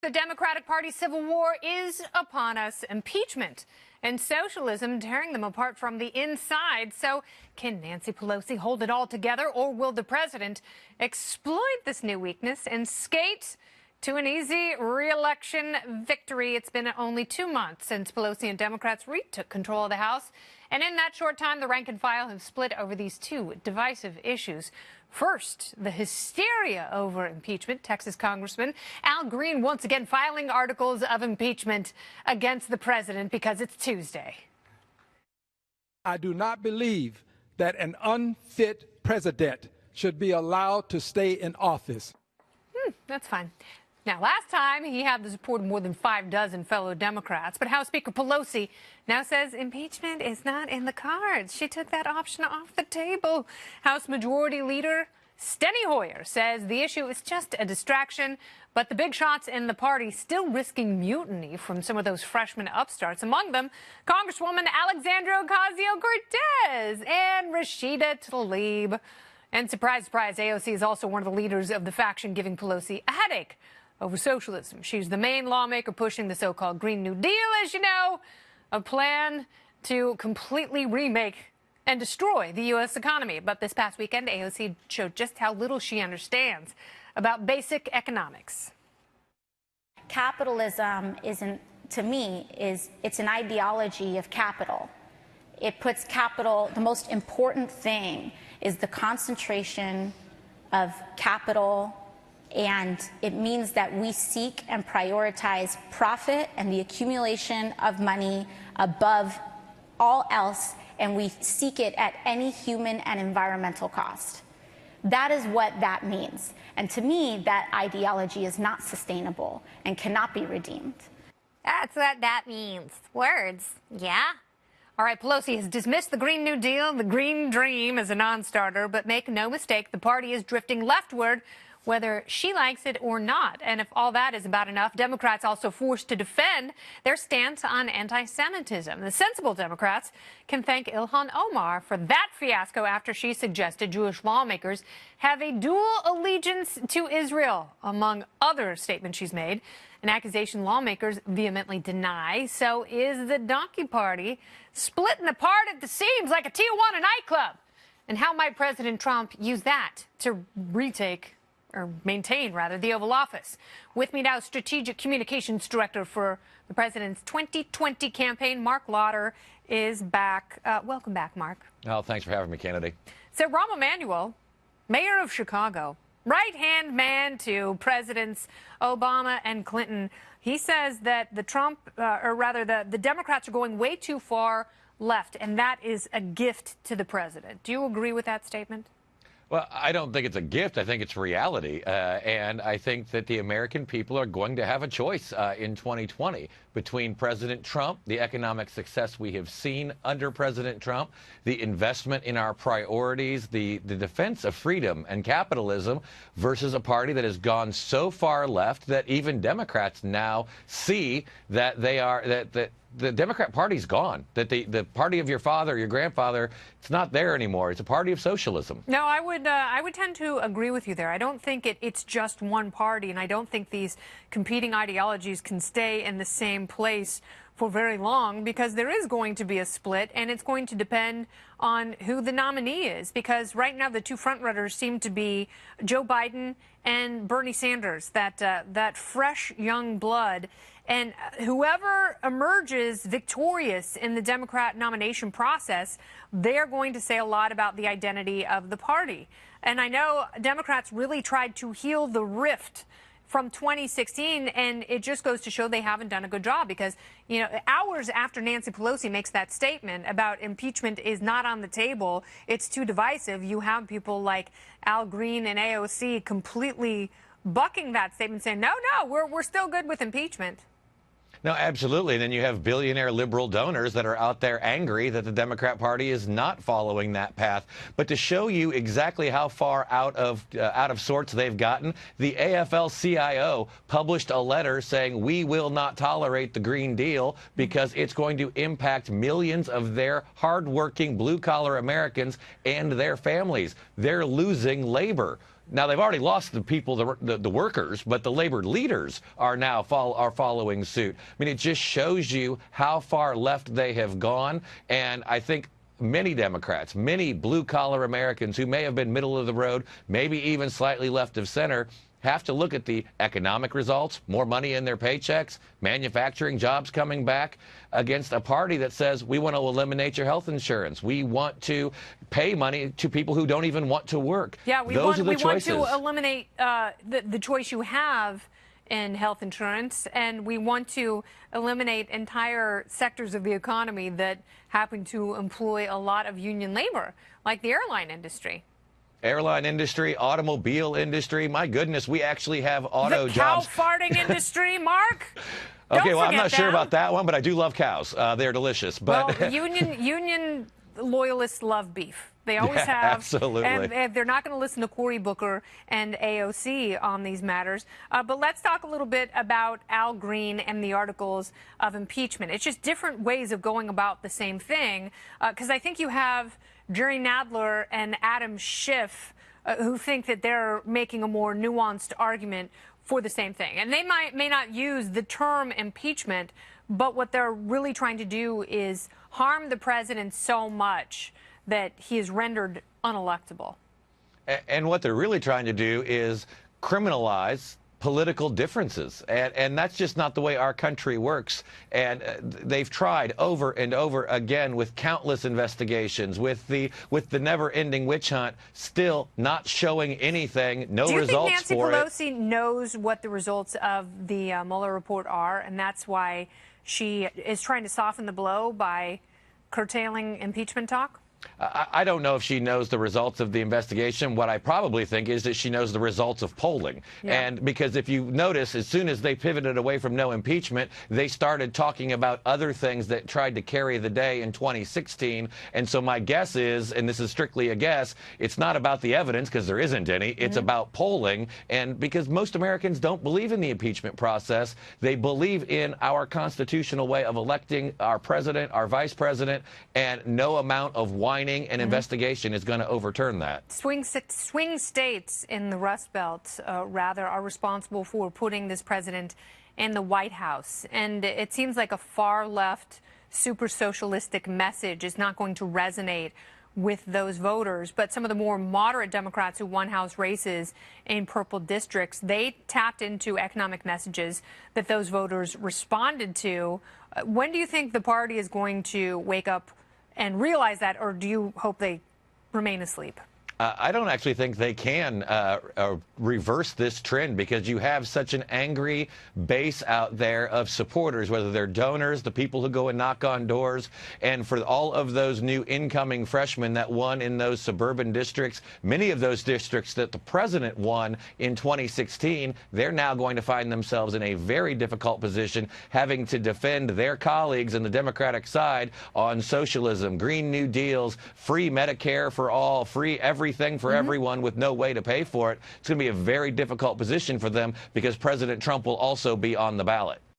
The Democratic Party civil war is upon us. Impeachment and socialism tearing them apart from the inside. So can Nancy Pelosi hold it all together, or will the president exploit this new weakness and skate to an easy re-election victory? It's been only 2 months since Pelosi and Democrats retook control of the House. And in that short time, the rank and file have split over these two divisive issues. First, the hysteria over impeachment. Texas Congressman Al Green once again filing articles of impeachment against the president because it's Tuesday. I do not believe that an unfit president should be allowed to stay in office. That's fine. Now, last time he had the support of more than 6 fellow Democrats, but House Speaker Pelosi now says impeachment is not in the cards. She took that option off the table. House Majority Leader Steny Hoyer says the issue is just a distraction, but the big shots in the party still risking mutiny from some of those freshman upstarts, among them Congresswoman Alexandria Ocasio-Cortez and Rashida Tlaib. And surprise, surprise, AOC is also one of the leaders of the faction giving Pelosi a headache over socialism. She's the main lawmaker pushing the so-called Green New Deal, as you know, a plan to completely remake and destroy the U.S. economy. But this past weekend, AOC showed just how little she understands about basic economics. Capitalism to me, it's an ideology of capital. It puts capital, the most important thing is the concentration of capital, and it means that we seek and prioritize profit and the accumulation of money above all else, and we seek it at any human and environmental cost. That is what that means. And to me, that ideology is not sustainable and cannot be redeemed. That's what that means. Words, yeah? All right, Pelosi has dismissed the Green New Deal, the Green Dream, as a non-starter, but make no mistake, the party is drifting leftward, whether she likes it or not. And if all that is about enough, Democrats also forced to defend their stance on anti-Semitism. The sensible Democrats can thank Ilhan Omar for that fiasco after she suggested Jewish lawmakers have a dual allegiance to Israel, among other statements she's made. An accusation lawmakers vehemently deny. So is the donkey party splitting apart at the seams like a Tijuana nightclub? And how might President Trump use that to maintain the Oval Office? With me now, Strategic Communications Director for the President's 2020 campaign, Marc Lotter, is back. Welcome back, Marc. Oh, thanks for having me, Kennedy. So Rahm Emanuel, mayor of Chicago, right-hand man to Presidents Obama and Clinton, he says that the Democrats are going way too far left, and that is a gift to the president. Do you agree with that statement? Well, I don't think it's a gift. I think it's reality. And I think that the American people are going to have a choice in 2020 between President Trump, the economic success we have seen under President Trump, the investment in our priorities, the defense of freedom and capitalism, versus a party that has gone so far left that even Democrats now see that the Democrat Party's gone, that the party of your father, your grandfather, it's not there anymore. It's a party of socialism. No, I would tend to agree with you there. I don't think it's just one party, and I don't think these competing ideologies can stay in the same place for very long, because there is going to be a split, and it's going to depend on who the nominee is, because right now the two frontrunners seem to be Joe Biden and Bernie Sanders, that fresh young blood. And whoever emerges victorious in the Democrat nomination process, they're going to say a lot about the identity of the party. And I know Democrats really tried to heal the rift from 2016, and it just goes to show they haven't done a good job, because, you know, hours after Nancy Pelosi makes that statement about impeachment is not on the table, it's too divisive, you have people like Al Green and AOC completely bucking that statement, saying, no, we're still good with impeachment. No, absolutely. And then you have billionaire liberal donors that are out there angry that the Democrat Party is not following that path. But to show you exactly how far out of sorts they've gotten, the AFL-CIO published a letter saying we will not tolerate the Green Deal because it's going to impact millions of their hardworking blue-collar Americans and their families. They're losing labor. Now, they've already lost the people, the workers, but the labor leaders are now following suit. I mean, it just shows you how far left they have gone. And I think many Democrats, many blue-collar Americans who may have been middle of the road, maybe even slightly left of center, have to look at the economic results, more money in their paychecks, manufacturing jobs coming back, against a party that says we want to eliminate your health insurance. We want to pay money to people who don't even want to work. Yeah, we want to eliminate the choice you have in health insurance, and we want to eliminate entire sectors of the economy that happen to employ a lot of union labor, like the airline industry. Airline industry, automobile industry. My goodness, we actually have auto jobs. The cow farting industry, Mark. Okay, well, I'm not sure about that one, but I do love cows. They're delicious. But well, union loyalists love beef. They always have. Absolutely. And they're not going to listen to Cory Booker and AOC on these matters. But let's talk a little bit about Al Green and the articles of impeachment. It's just different ways of going about the same thing. Because I think you have Jerry Nadler and Adam Schiff who think that they're making a more nuanced argument for the same thing. And they may not use the term impeachment, but what they're really trying to do is harm the president so much that he is rendered unelectable. And what they're really trying to do is criminalize political differences. And that's just not the way our country works. And they've tried over and over again with countless investigations, with the never-ending witch hunt, still not showing anything, no results for it. Do you think Nancy Pelosi knows what the results of the Mueller report are, and that's why she is trying to soften the blow by curtailing impeachment talk? I don't know if she knows the results of the investigation. What I probably think is that she knows the results of polling. Yeah. And because if you notice, as soon as they pivoted away from no impeachment, they started talking about other things that tried to carry the day in 2016. And so my guess is, and this is strictly a guess, it's not about the evidence because there isn't any. It's about polling. And because most Americans don't believe in the impeachment process, they believe in our constitutional way of electing our president, our vice president, and no amount of whining and investigation is going to overturn that. Swing states in the Rust Belt, rather, are responsible for putting this president in the White House. And it seems like a far-left, super socialistic message is not going to resonate with those voters. But some of the more moderate Democrats who won House races in purple districts, they tapped into economic messages that those voters responded to. When do you think the party is going to wake up and realize that, or do you hope they remain asleep? I don't actually think they can reverse this trend because you have such an angry base out there of supporters, whether they're donors, the people who go and knock on doors, and for all of those new incoming freshmen that won in those suburban districts, many of those districts that the president won in 2016, they're now going to find themselves in a very difficult position having to defend their colleagues in the Democratic side on socialism, Green New Deals, free Medicare for all, free everything for everyone with no way to pay for it. It's going to be a very difficult position for them because President Trump will also be on the ballot.